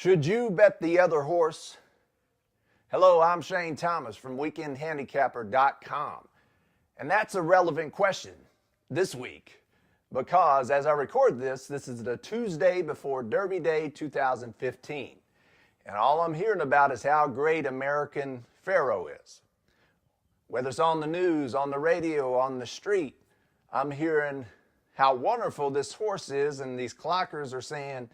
Should you bet the other horse? Hello, I'm Shane Thomas from weekendhandicapper.com. And that's a relevant question this week because as I record this is the Tuesday before Derby Day 2015. And all I'm hearing about is how great American Pharoah is. Whether it's on the news, on the radio, on the street, I'm hearing how wonderful this horse is, and these clockers are saying,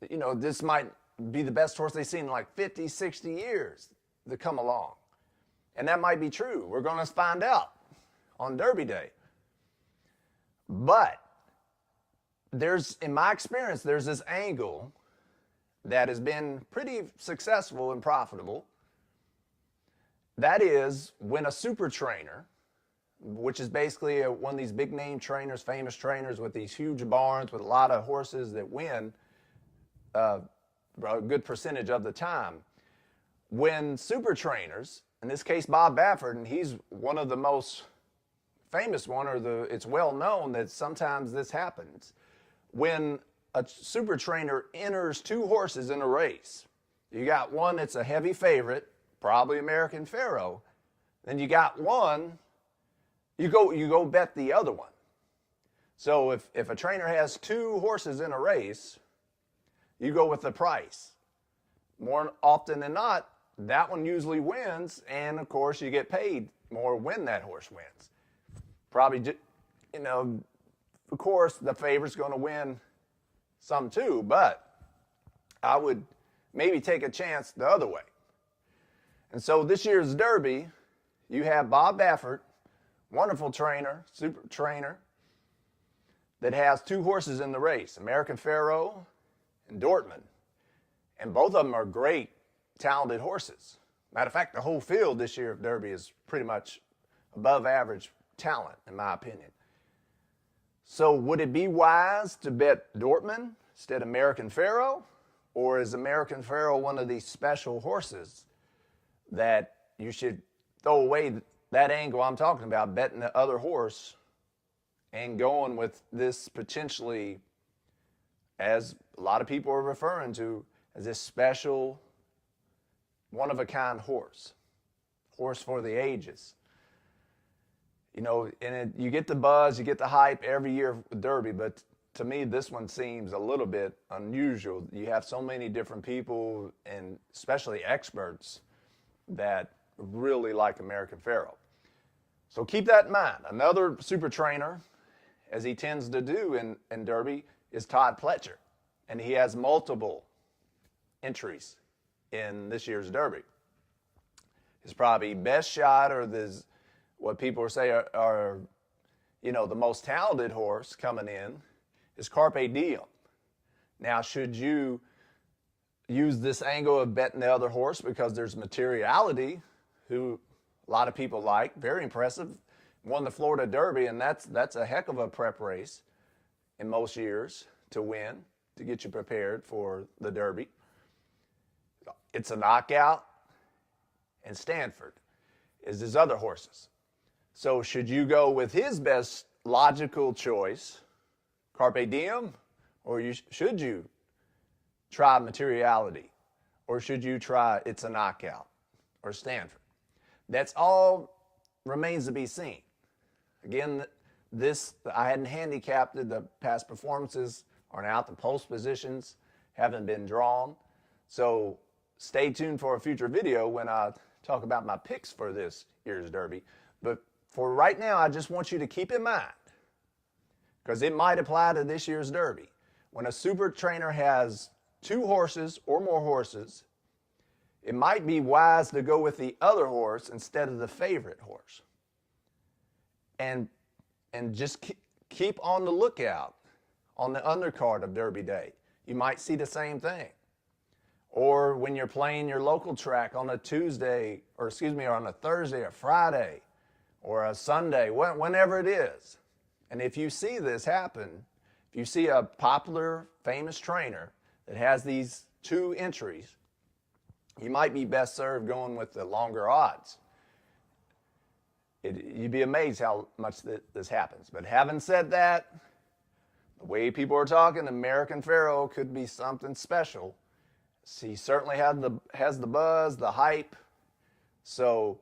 you know, this might be the best horse they've seen in like 50, 60 years to come along. And that might be true. We're going to find out on Derby Day. But in my experience, there's this angle that has been pretty successful and profitable. That is when a super trainer, which is basically one of these big name trainers, famous trainers with these huge barns with a lot of horses that win a good percentage of the time. When super trainers, in this case Bob Baffert, and he's one of the most famous one, it's well known that sometimes this happens. When a super trainer enters two horses in a race, you got one that's a heavy favorite, probably American Pharoah, then you got one, you go bet the other one. So if a trainer has two horses in a race, you go with the price. More often than not, that one usually wins, and of course you get paid more when that horse wins. Probably, you know, of course the favorite's going to win some too, but I would maybe take a chance the other way. And so this year's Derby, you have Bob Baffert, wonderful trainer, super trainer, that has two horses in the race, American Pharoah and Dortmund. And both of them are great, talented horses. Matter of fact, the whole field this year of Derby is pretty much above average talent, in my opinion. So would it be wise to bet Dortmund instead of American Pharoah? Or is American Pharoah one of these special horses that you should throw away that angle I'm talking about, betting the other horse and going with this potentially, as a lot of people are referring to, as this special, one-of-a-kind horse for the ages. You know, and you get the buzz, you get the hype every year with Derby, but to me, this one seems a little bit unusual. You have so many different people, and especially experts, that really like American Pharoah. So keep that in mind. Another super trainer, as he tends to do in Derby, is Todd Pletcher. And he has multiple entries in this year's Derby. His probably best shot, or what people say are you know, the most talented horse coming in, is Carpe Diem. Now, should you use this angle of betting the other horse because there's Materiality, who a lot of people like, very impressive, won the Florida Derby, and that's a heck of a prep race in most years to win, to get you prepared for the Derby. It's a Knockout, and Stanford is his other horses. So should you go with his best logical choice, Carpe Diem, or should you try Materiality, or should you try It's a Knockout, or Stanford? That's all remains to be seen. Again, I hadn't handicapped it. The past performances aren't out. The post positions haven't been drawn. So stay tuned for a future video when I talk about my picks for this year's Derby. But for right now, I just want you to keep in mind, because it might apply to this year's Derby. When a super trainer has two horses or more horses, it might be wise to go with the other horse instead of the favorite horse. And just keep on the lookout on the undercard of Derby Day. You might see the same thing. Or when you're playing your local track on a Tuesday, or on a Thursday or Friday, or a Sunday, whenever it is. And if you see this happen, if you see a popular, famous trainer that has these two entries, you might be best served going with the longer odds. You'd be amazed how much this happens. But having said that, the way people are talking, American Pharoah could be something special. He certainly has the buzz, the hype. So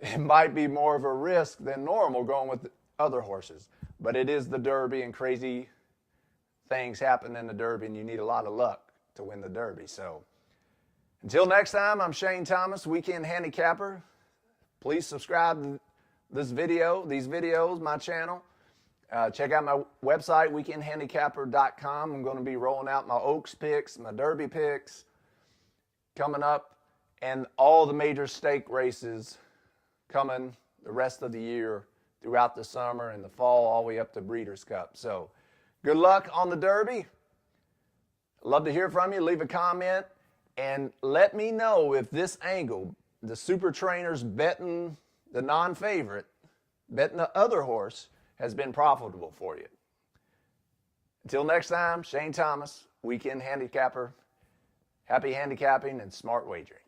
it might be more of a risk than normal going with other horses. But it is the Derby, and crazy things happen in the Derby, and you need a lot of luck to win the Derby. So until next time, I'm Shane Thomas, Weekend Handicapper. Please subscribe to these videos, my channel. Check out my website, weekendhandicapper.com. I'm going to be rolling out my Oaks picks, my Derby picks coming up, and all the major stake races coming the rest of the year throughout the summer and the fall, all the way up to Breeders' Cup. So good luck on the Derby. Love to hear from you. Leave a comment and let me know if this angle, the super trainers betting the non-favorite, betting the other horse, has been profitable for you. Until next time, Shane Thomas, Weekend Handicapper. Happy handicapping and smart wagering.